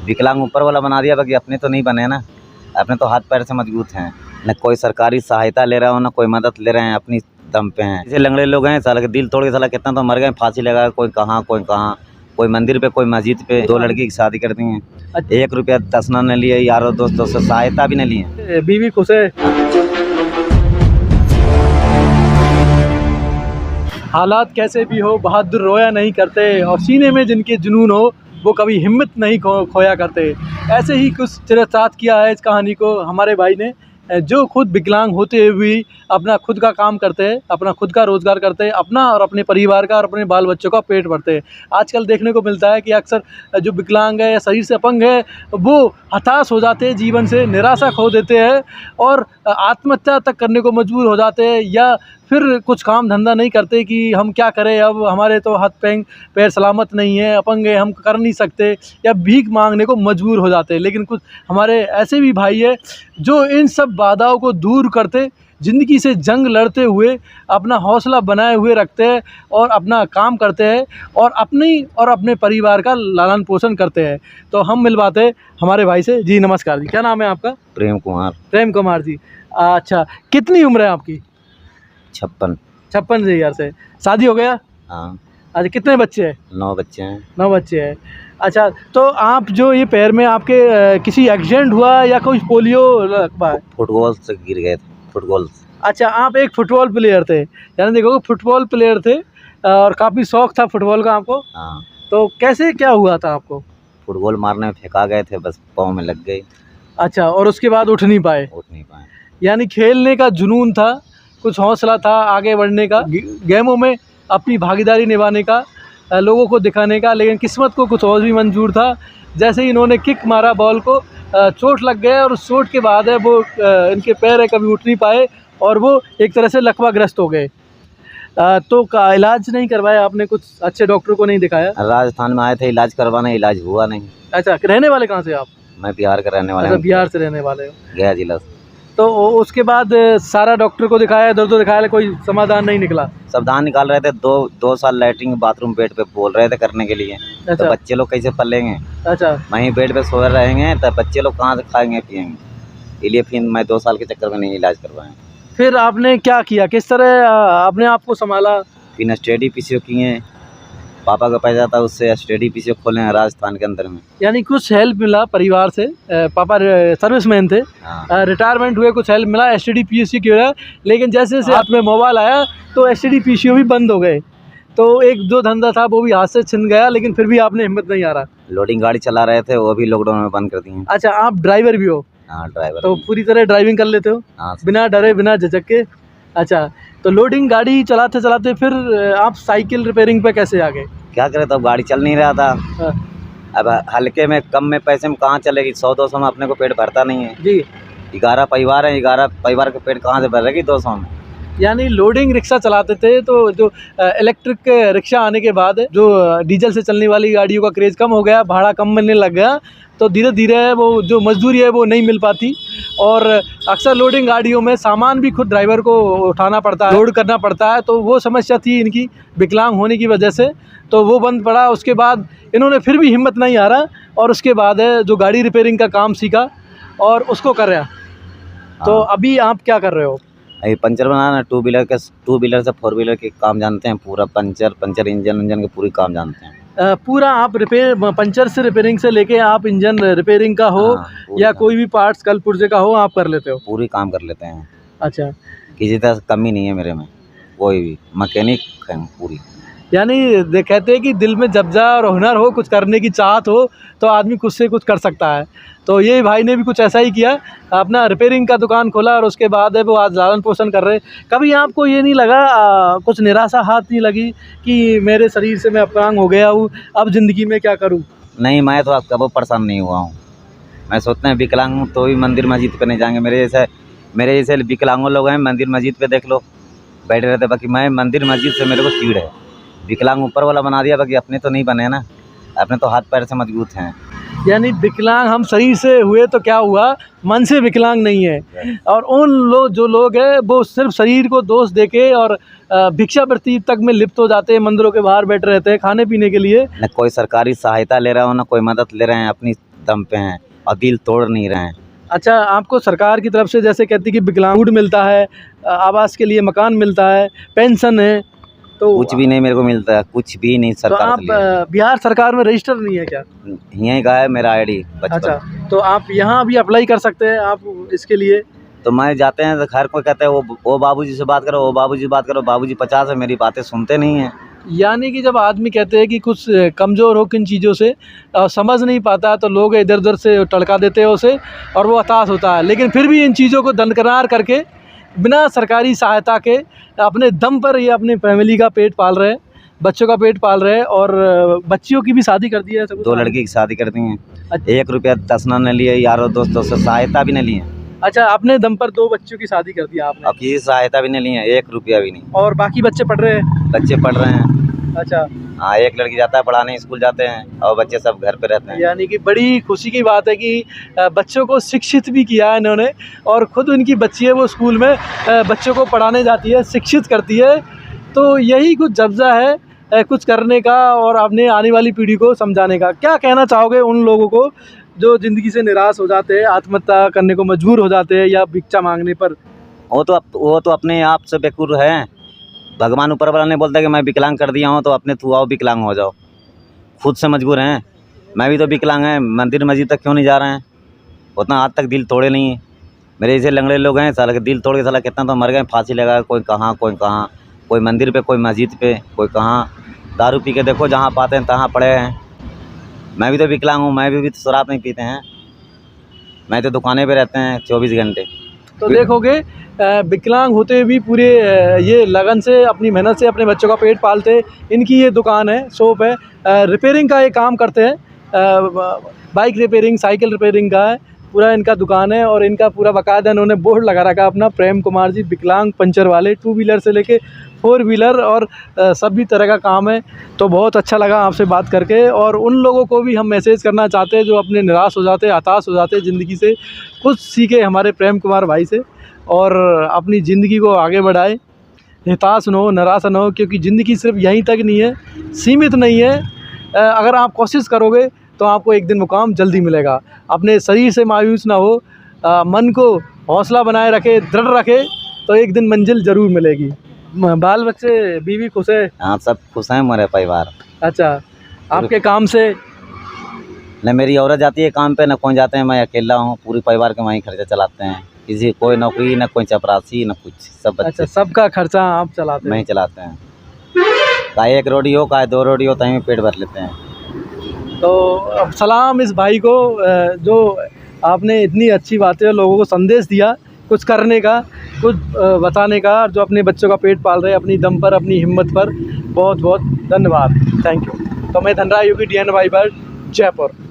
विकलांग ऊपर वाला बना दिया, बाकी अपने तो नहीं बने ना। अपने तो हाथ पैर से मजबूत हैं, न कोई सरकारी सहायता ले रहा हो, ना कोई मदद ले रहे हैं, अपनी दम पे हैं। जैसे लंगड़े लोग हैं, साला के दिल तोड़ के साला कितना तो मर गए, फांसी लगा, कोई कहाँ कोई मंदिर पे, कोई मस्जिद पे। 2 लड़की की शादी कर दी है, 1 रुपया दसना न लिए, यारों दोस्तों से सहायता भी नहीं लिए। बीवी खुश है? हालात कैसे भी हो, बहादुर रोया नहीं करते, और सीने में जिनके जुनून हो वो कभी हिम्मत नहीं खोया करते। ऐसे ही कुछ चरितार्थ किया है इस कहानी को हमारे भाई ने, जो खुद विकलांग होते हुए भी अपना खुद का काम करते हैं, अपना खुद का रोज़गार करते हैं, अपना और अपने परिवार का और अपने बाल बच्चों का पेट भरते हैं। आजकल देखने को मिलता है कि अक्सर जो विकलांग है या शरीर से अपंग है वो हताश हो जाते हैं, जीवन से निराशा खो देते हैं और आत्महत्या तक करने को मजबूर हो जाते हैं, या फिर कुछ काम धंधा नहीं करते कि हम क्या करें, अब हमारे तो हाथ पैर सलामत नहीं है, अपंग है, हम कर नहीं सकते, या भीख मांगने को मजबूर हो जाते हैं। लेकिन कुछ हमारे ऐसे भी भाई है जो इन सब बाधाओं को दूर करते, ज़िंदगी से जंग लड़ते हुए अपना हौसला बनाए हुए रखते हैं और अपना काम करते हैं और अपनी और अपने परिवार का लालन पोषण करते हैं। तो हम मिलवाते हैं हमारे भाई से। जी नमस्कार जी, क्या नाम है आपका? प्रेम कुमार। प्रेम कुमार जी, अच्छा कितनी उम्र है आपकी? 56 से यार से शादी हो गया? हाँ। अच्छा, कितने बच्चे हैं? 9 बच्चे हैं। 9 बच्चे हैं। अच्छा, तो आप जो ये पैर में आपके किसी एक्सीडेंट हुआ या कोई पोलियो लगवा है? फुटबॉल से गिर गए थे, फुटबॉल से। अच्छा, आप एक फुटबॉल प्लेयर थे, यानी देखो फुटबॉल प्लेयर थे और काफ़ी शौक था फुटबॉल का आपको। हाँ। तो कैसे क्या हुआ था आपको? फुटबॉल मारने में फेंका गए थे, बस पाँव में लग गई। अच्छा, और उसके बाद उठ नहीं पाए? उठ नहीं पाए। यानी खेलने का जुनून था, कुछ हौसला था आगे बढ़ने का, गेमों में अपनी भागीदारी निभाने का, लोगों को दिखाने का, लेकिन किस्मत को कुछ और भी मंजूर था। जैसे ही इन्होंने किक मारा बॉल को, चोट लग गया और उस चोट के बाद है वो इनके पैर है कभी उठ नहीं पाए और वो एक तरह से लकवाग्रस्त हो गए। तो का इलाज नहीं करवाया आपने? कुछ अच्छे डॉक्टर को नहीं दिखाया? राजस्थान में आए थे इलाज करवाने, इलाज हुआ नहीं। अच्छा, रहने वाले कहाँ से आप? मैं बिहार का रहने वाला अच्छा, हूँ। बिहार से रहने वाले हो। गया जिला से। तो उसके बाद सारा डॉक्टर को दिखाया, इधर उधर दिखाया, कोई समाधान नहीं निकला? सावधान निकाल रहे थे, 2 साल लैट्रिन बाथरूम बेड पे बोल रहे थे करने के लिए। अच्छा। तो बच्चे लोग कैसे पलेंगे? अच्छा, वहीं बेड पे सोए रहेंगे तो बच्चे लोग कहाँ से खाएंगे पिएंगे? इसलिए फिर मैं 2 साल के चक्कर में नहीं इलाज करवाया। फिर आपने क्या किया, किस तरह अपने आप को संभाला? फिर स्टडी पीसीओ किए, पापा का पैसा था उससे स्टडी पीसीओ खोले हैं राजस्थान के अंदर में। यानी कुछ हेल्प मिला परिवार से? पापा सर्विसमैन थे। हाँ। रिटायरमेंट हुए, कुछ हेल्प मिला एसटीडी पीसीओ की वजह, लेकिन जैसे जैसे हाथ में मोबाइल आया तो एसटीडी पीसीओ भी बंद हो गए। तो एक जो धंधा था वो भी हाथ से छिन गया, लेकिन फिर भी आपने हिम्मत नहीं हारा। लोडिंग गाड़ी चला रहे थे, वो भी लॉकडाउन में बंद कर दिए। अच्छा, आप ड्राइवर भी हो? हाँ, ड्राइवर। तो पूरी तरह ड्राइविंग कर लेते हो? हाँ। बिना डरे बिना झिझक के? अच्छा, तो लोडिंग गाड़ी चलाते चलाते फिर आप साइकिल रिपेयरिंग पे कैसे आ गए? क्या करे, तो अब गाड़ी चल नहीं रहा था। हाँ। अब हल्के में कम में पैसे में कहाँ चलेगी? 100-200 में अपने को पेट भरता नहीं है जी। 11 परिवार है, 11 परिवार के पेट कहाँ से भरेगी 200 में? यानी लोडिंग रिक्शा चलाते थे, तो जो इलेक्ट्रिक रिक्शा आने के बाद जो डीजल से चलने वाली गाड़ियों का क्रेज़ कम हो गया, भाड़ा कम मिलने लग गया, तो धीरे धीरे वो जो मजदूरी है वो नहीं मिल पाती और अक्सर लोडिंग गाड़ियों में सामान भी खुद ड्राइवर को उठाना पड़ता है, लोड करना पड़ता है। तो वो समस्या थी इनकी विकलांग होने की वजह से, तो वो बंद पड़ा। उसके बाद इन्होंने फिर भी हिम्मत नहीं हारा और उसके बाद है जो गाड़ी रिपेयरिंग का काम सीखा और उसको कर रहा। तो अभी आप क्या कर रहे हो? अभी पंचर बनाना, 2 व्हीलर से 4 व्हीलर के काम जानते हैं पूरा। पंचर इंजन के पूरी काम जानते हैं। पूरा आप रिपेयर, पंचर से रिपेयरिंग से लेके आप इंजन रिपेयरिंग का हो या कोई भी पार्ट्स कल पुर्जे का हो, आप कर लेते हो? पूरी काम कर लेते हैं। अच्छा, किसी तरह से कमी नहीं है मेरे में, कोई भी मैकेनिक है पूरी। यानी कहते हैं कि दिल में जज्बा और हुनर हो, कुछ करने की चाहत हो, तो आदमी खुद से कुछ कर सकता है। तो ये भाई ने भी कुछ ऐसा ही किया, अपना रिपेयरिंग का दुकान खोला और उसके बाद है वो आज लालन पोषण कर रहे। कभी आपको ये नहीं लगा, कुछ निराशा हाथ नहीं लगी कि मेरे शरीर से मैं अपंग हो गया हूँ, अब ज़िंदगी में क्या करूँ? नहीं, मैं तो कभी परेशान नहीं हुआ हूँ। मैं सोचते हैं विकलांग हूँ तो भी मंदिर मस्जिद पे नहीं जाएंगे। मेरे जैसे विकलांगों लोग हैं, मंदिर मस्जिद पे देख लो बैठे रहते, बाकी मैं मंदिर मस्जिद से मेरे को चीड़ है। विकलांग ऊपर वाला बना दिया, बाकी अपने तो नहीं बने ना। अपने तो हाथ पैर से मजबूत हैं। यानी विकलांग हम शरीर से हुए तो क्या हुआ, मन से विकलांग नहीं है। और उन जो लोग हैं वो सिर्फ शरीर को दोष देके और भिक्षावृत्ति तक में लिप्त हो जाते हैं, मंदिरों के बाहर बैठे रहते हैं खाने पीने के लिए। न कोई सरकारी सहायता ले रहा हो, ना कोई मदद ले रहे हैं, अपनी दम पे हैं और दिल तोड़ नहीं रहे हैं। अच्छा, आपको सरकार की तरफ से जैसे कहती कि विकलांग फूड मिलता है, आवास के लिए मकान मिलता है, पेंशन है, तो कुछ भी नहीं मेरे को मिलता है, कुछ भी नहीं तो सरकार आप से लिया। बिहार सरकार में रजिस्टर नहीं है क्या? यहीं का है मेरा आईडी अच्छा, बचपन। तो आप यहाँ भी अप्लाई कर सकते हैं आप इसके लिए। तो मैं जाते हैं तो खैर कोई कहते हैं वो बाबूजी से बात करो, वो बाबूजी से बात करो, बाबूजी 50 है, मेरी बातें सुनते नहीं हैं। यानी कि जब आदमी कहते हैं कि कुछ कमज़ोर हो किन चीज़ों से समझ नहीं पाता, तो लोग इधर उधर से टड़का देते हैं उसे और वो हताश होता है, लेकिन फिर भी इन चीज़ों को दरकिनार करके बिना सरकारी सहायता के अपने दम पर ये अपनी फैमिली का पेट पाल रहे हैं, बच्चों का पेट पाल रहे हैं और बच्चियों की भी शादी कर दी है। 2 लड़की की शादी कर दी हैं। अच्छा। 1 रुपया दसना नहीं लिए, यारों दोस्तों से सहायता भी नहीं लिए, अच्छा, अपने दम पर 2 बच्चों की शादी कर दिया आपने और किसी से सहायता भी नहीं लिए, 1 रुपया भी नहीं। और बाकी बच्चे पढ़ रहे हैं? बच्चे पढ़ रहे हैं। अच्छा, हाँ, 1 लड़की जाता है पढ़ाने, स्कूल जाते हैं, और बच्चे सब घर पे रहते हैं। यानी कि बड़ी खुशी की बात है कि बच्चों को शिक्षित भी किया है इन्होंने और ख़ुद उनकी बच्ची है वो स्कूल में बच्चों को पढ़ाने जाती है, शिक्षित करती है। तो यही कुछ जज्बा है कुछ करने का और अपने आने वाली पीढ़ी को समझाने का। क्या कहना चाहोगे उन लोगों को जो ज़िंदगी से निराश हो जाते हैं, आत्महत्या करने को मजबूर हो जाते हैं या भिक्षा मांगने पर? वो तो अपने आप से बेकूर हैं। भगवान ऊपर वाला नहीं बोलता कि मैं विकलांग कर दिया हूँ तो अपने थ्रू आओ विकलांग हो जाओ, खुद से मजबूर हैं। मैं भी तो विकलांग हैं, मंदिर मस्जिद तक क्यों नहीं जा रहे हैं? उतना आज तक दिल तोड़े नहीं हैं। मेरे जैसे लंगड़े लोग हैं, साला के दिल तोड़ के साला कितना तो मर गए, फांसी लगा, कोई कहाँ कोई कहाँ, कोई मंदिर पे, कोई मस्जिद पे, कोई कहाँ। दारू पी के देखो, जहाँ पाते हैं तहाँ पड़े हैं। मैं भी तो विकलांग हूँ, मैं भी तो शराब नहीं पीते हैं, मैं तो दुकानें पे रहते हैं 24 घंटे। तो देखोगे विकलांग होते हुए भी पूरे ये लगन से अपनी मेहनत से अपने बच्चों का पेट पालते। इनकी ये दुकान है, शॉप है, रिपेयरिंग का ये काम करते हैं, बाइक रिपेयरिंग, साइकिल रिपेयरिंग का है पूरा इनका दुकान है। और इनका पूरा बाकायदा इन्होंने बोर्ड लगा रखा अपना, प्रेम कुमार जी विकलांग पंचर वाले, 2 व्हीलर से लेके 4 व्हीलर और सभी तरह का काम है। तो बहुत अच्छा लगा आपसे बात करके। और उन लोगों को भी हम मैसेज करना चाहते हैं जो अपने निराश हो जाते हैं, हताश हो जाते हैं ज़िंदगी से, कुछ सीखे हमारे प्रेम कुमार भाई से और अपनी ज़िंदगी को आगे बढ़ाए, हताश न हो, निराश न हो, क्योंकि ज़िंदगी सिर्फ यहीं तक नहीं है, सीमित नहीं है। अगर आप कोशिश करोगे तो आपको एक दिन मुकाम जल्दी मिलेगा। अपने शरीर से मायूस ना हो, मन को हौसला बनाए रखे, दृढ़ रखे, तो एक दिन मंजिल ज़रूर मिलेगी। बाल बच्चे, बीवी खुश है? हाँ, सब खुश हैं मेरे परिवार। अच्छा, आपके काम से? न मेरी औरत जाती है काम पे, न कोई जाते हैं, मैं अकेला हूँ, पूरे परिवार के वहीं खर्चा चलाते हैं। किसी कोई नौकरी, न कोई चपरासी, न कुछ, सब बच्चे। अच्छा, सबका खर्चा आप चलाते हैं? वहीं चलाते हैं। चाहे 1 रोटी हो, चाहे 2 रोटी हो, तहीं में पेट भर लेते हैं। तो अब सलाम इस भाई को जो आपने इतनी अच्छी बातें लोगों को संदेश दिया कुछ करने का, कुछ बताने का, और जो अपने बच्चों का पेट पाल रहे हैं अपनी दम पर, अपनी हिम्मत पर। बहुत बहुत धन्यवाद, थैंक यू। तो मैं धनराज योगी, DN वाइबर, जयपुर।